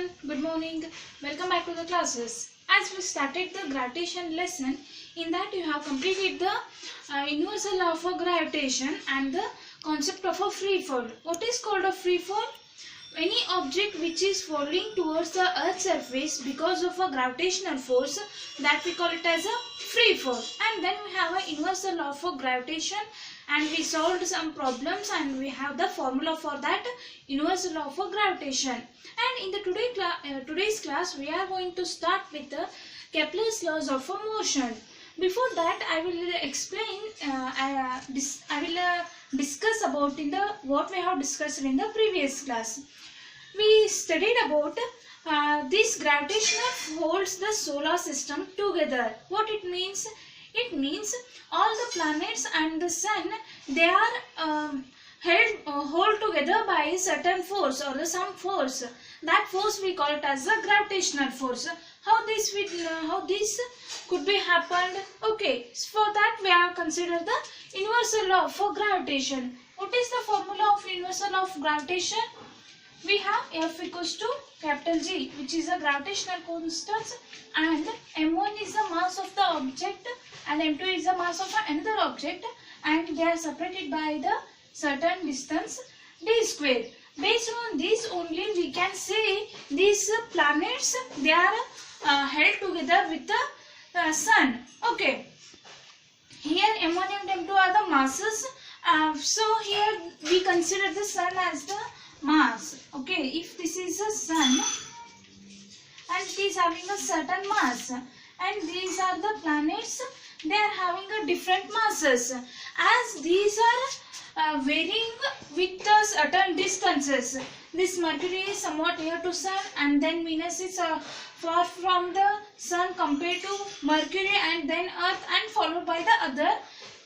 everyone, good morning. Welcome back to the classes. As we started the gravitation lesson, in that you have completed the universal law of gravitation and the concept of a free fall. What is called a free fall? Any object which is falling towards the earth's surface because of a gravitational force, that we call it as a free fall. And then we have a universal law of gravitation, and we solved some problems and we have the formula for that universal law of gravitation. And in the today's class we are going to start with the Kepler's laws of motion. Before that I will explain, I will discuss about what we have discussed in the previous class. We studied about this gravitational holds the solar system together. What it means? It means all the planets and the sun, they are hold together by a certain force or some force. That force we call it as a gravitational force. How this could be happened? Okay, for that we have considered the universal law of gravitation. What is the formula of universal law of gravitation? We have F equals to capital G, which is a gravitational constant, and M1 is the mass of the object and M2 is the mass of another object, and they are separated by the certain distance d square. Based on this only we can say these planets, they are held together with the sun. Okay, here M1 and M2 are the masses. So here we consider the sun as the mass. Okay, if this is a sun and it is having a certain mass, and these are the planets, they are having a different masses, as these are varying with the certain distances. This Mercury is somewhat near to sun, and then Venus is far from the sun compared to Mercury, and then Earth, and followed by the other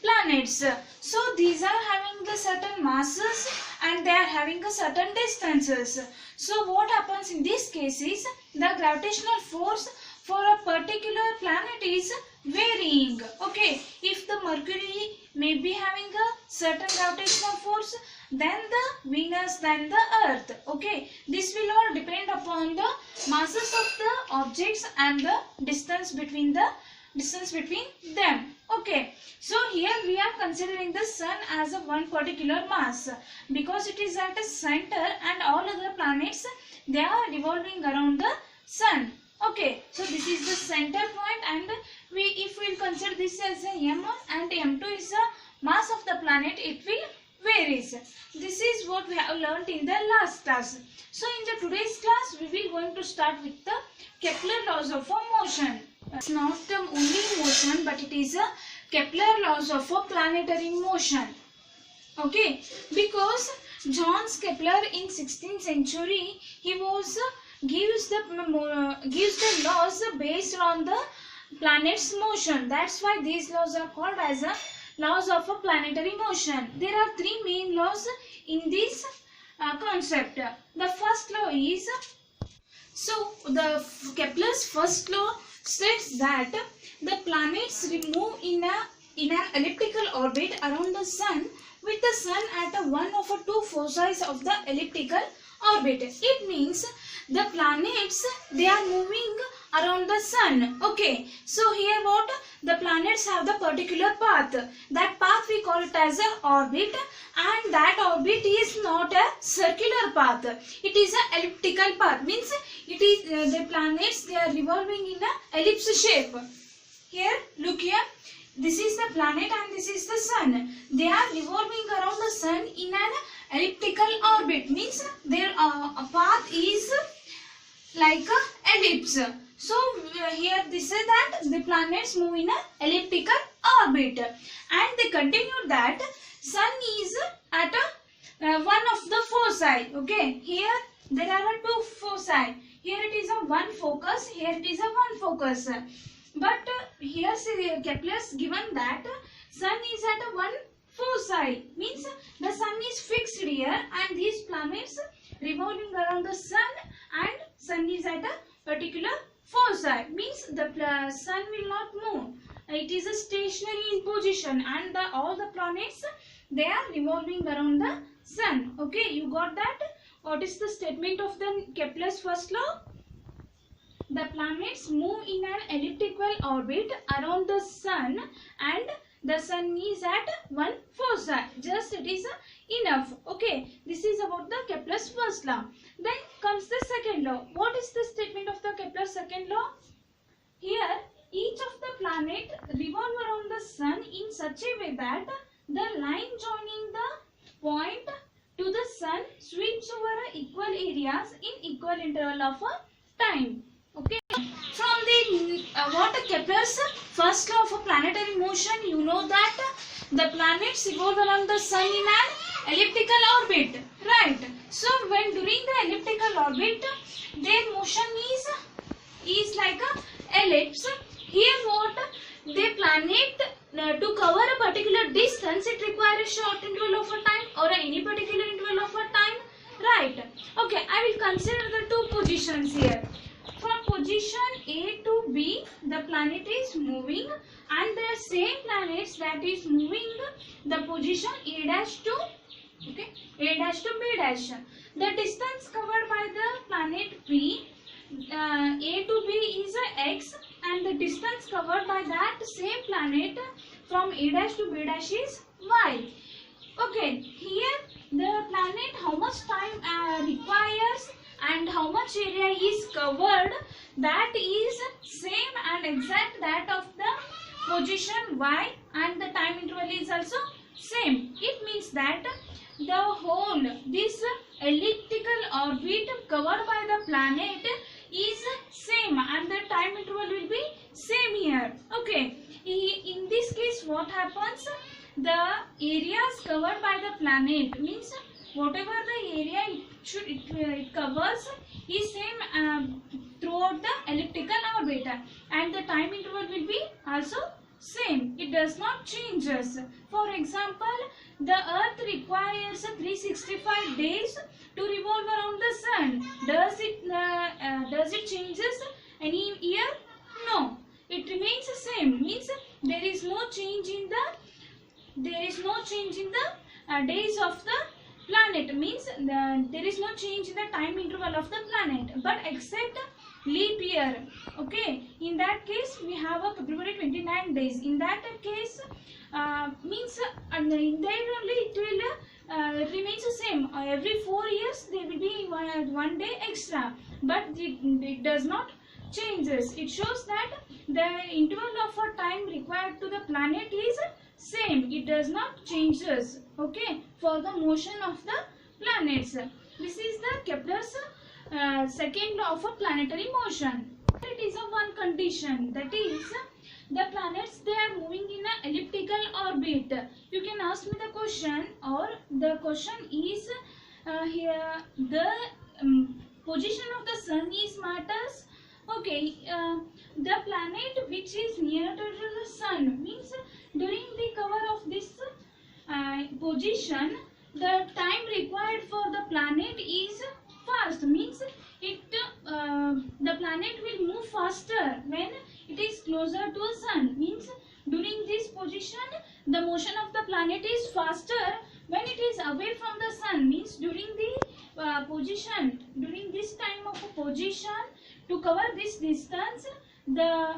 planets. So these are having the certain masses and they are having a certain distances. So what happens in this case is the gravitational force for a particular planet is varying. Okay, if the Mercury may be having a certain gravitational force, then the Venus, then the Earth. Okay, this will all depend upon the masses of the objects and the distance between them. Okay, so here we are considering the sun as a one particular mass because it is at a center and all other planets, they are revolving around the sun. Okay, so this is the center point, and if we consider this as a M1 and M2 is the mass of the planet, it will varies. This is what we have learnt in the last class. So in the today's class we will going to start with the Kepler laws of motion. It's not the only motion, but it is a Kepler laws of a planetary motion. Okay, because John Kepler in 16th century, he was gives the laws based on the planet's motion. That's why these laws are called as a laws of a planetary motion. There are three main laws in this concept. The first law is, so the Kepler's first law states that the planets move in an elliptical orbit around the sun, with the sun at one of the two foci of the elliptical orbit. It means the planets, they are moving around the sun. Okay, so here what? The planets have the particular path. That path we call it as an orbit, and that orbit is not a circular path. It is an elliptical path. Means it is the planets, they are revolving in an ellipse shape. Here, look here. This is the planet and this is the sun. They are revolving around the sun in an elliptical orbit. Means their path is like an ellipse. So here this is that the planets move in an elliptical orbit, and they continue that sun is at one of the foci. Okay, here there are two foci. Here it is a one focus, here it is a one focus. But here Kepler's given that sun is at a one foci, means the sun is fixed here and these planets revolving around the sun, and sun is at a particular foci, means the sun will not move. It is a stationary in position, and all the planets, they are revolving around the sun. Okay, you got that? What is the statement of the Kepler's first law? The planets move in an elliptical orbit around the sun and the sun is at one foci. Just it is enough. Okay, this is about the Kepler's first law. Then comes the second law. What is the statement of the Kepler's second law? Here, each of the planet revolve around the sun in such a way that the line joining the point to the sun sweeps over equal areas in equal interval of time. Okay. From the what Kepler's first law of planetary motion, you know that the planets revolve around the sun in an elliptical orbit, right? So when during the elliptical orbit, their motion is like a ellipse. Here what the planet to cover a particular distance, it requires a short interval of a time or any particular interval of a time, right? Okay, I will consider the two positions here. From position A to B, the planet is moving, and the same planets that is moving the position A dash to B dash. The distance covered by the planet B, A to B is x, and the distance covered by that same planet from A dash to B dash is y. Okay, here the planet how much time requires and how much area is covered, that is same and exact that of the position y, and the time interval is also same. It means that the whole this elliptical orbit covered by the planet is same and the time interval will be same here. Okay, in this case what happens, the areas covered by the planet means whatever the area it covers is same throughout the elliptical orbit, and the time interval will be also same. It does not changes. For example, the earth requires 365 days to revolve around the sun. Does it changes any year? No, it remains the same. Means there is no change in the days of the planet. Means there is no change in the time interval of the planet, but except leap year. Okay, in that case we have a February 29 days. In that case means in there only it will remains the same. Every 4 years there will be one day extra, but it does not changes. It shows that the interval of a time required to the planet is same. It does not changes. Okay, for the motion of the planets. This is the Kepler's second law of a planetary motion. It is a one condition, that is the planets they are moving in an elliptical orbit. You can ask me the question, or the question is here the position of the sun is matters. Okay, the planet which is near to the sun means during the cover of this position, the time required for the planet is fast. Means it the planet will move faster when it is closer to a sun. Means during this position the motion of the planet is faster when it is away from the sun. Means during the position, during this time of a position to cover this distance, the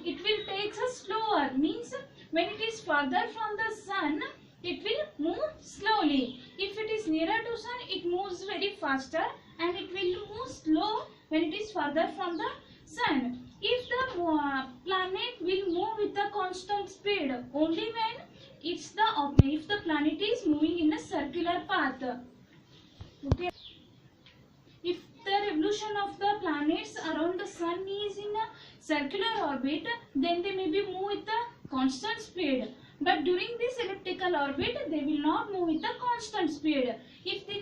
it will take us slower. Means when it is further from the sun, it will move slowly. If it is nearer to sun, it moves very faster, and it will move slow when it is further from the sun. If the planet will move with a constant speed only when if the planet is moving in a circular path. Okay. If the revolution of the planets around the sun is in a circular orbit, then they may be move with a constant speed. But during this elliptical orbit, they will not move with a constant speed. If they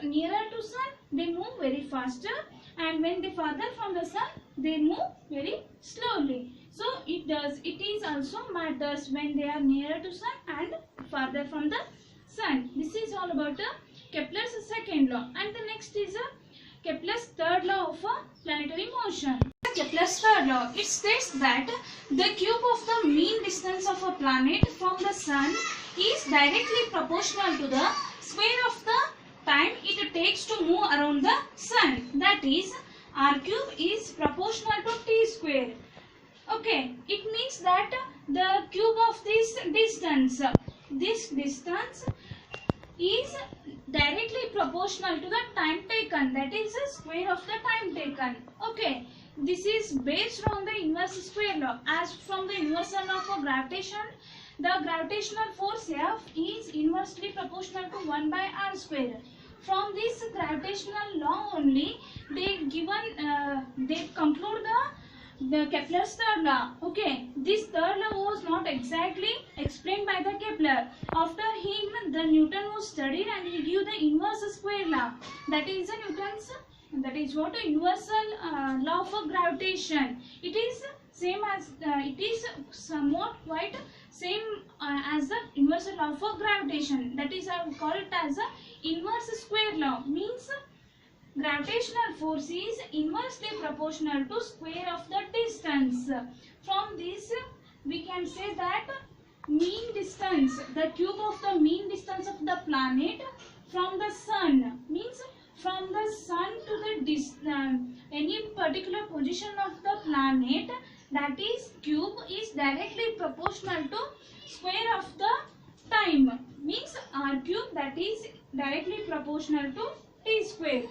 nearer to sun, they move very faster, and when they further from the sun, they move very slowly. So it is also matters when they are nearer to sun and further from the sun. This is all about Kepler's second law, and the next is Kepler's third law of planetary motion. Kepler's third law, it states that the cube of the mean distance of a planet from the sun is directly proportional to the square of the time it takes to move around the sun. That is, r cube is proportional to t square. Okay, it means that the cube of this distance is directly proportional to the time taken. That is the square of the time taken. Okay, this is based on the inverse square law. As from the universal law for gravitation, the gravitational force F is inversely proportional to 1 by r square. From this gravitational law only, they conclude the Kepler's third law. Okay, this third law was not exactly explained by the Kepler. After him, the Newton was studied and he gave the inverse square law. That is the Newton's. That is what a universal law for gravitation. It is same as it is somewhat quite same as the universal law for gravitation. That is, I will call it as the inverse square law. Means gravitational force is inversely proportional to square of the distance. From this, we can say that mean distance, the cube of the mean distance of the planet from the sun, means from the sun to the any particular position of the planet, that is cube is directly proportional to square of the time, means r cube, that is directly proportional to t square.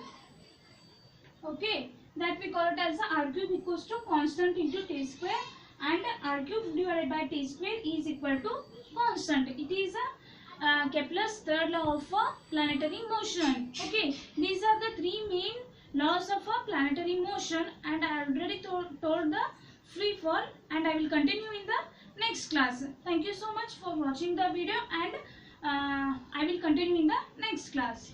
Okay, that we call it as the r cube equals to constant into t square, and r cube divided by t square is equal to constant. It is a Kepler's third law of planetary motion. Okay, these are the three main laws of planetary motion, and I already told the free fall, and I will continue in the next class. Thank you so much for watching the video, and I will continue in the next class.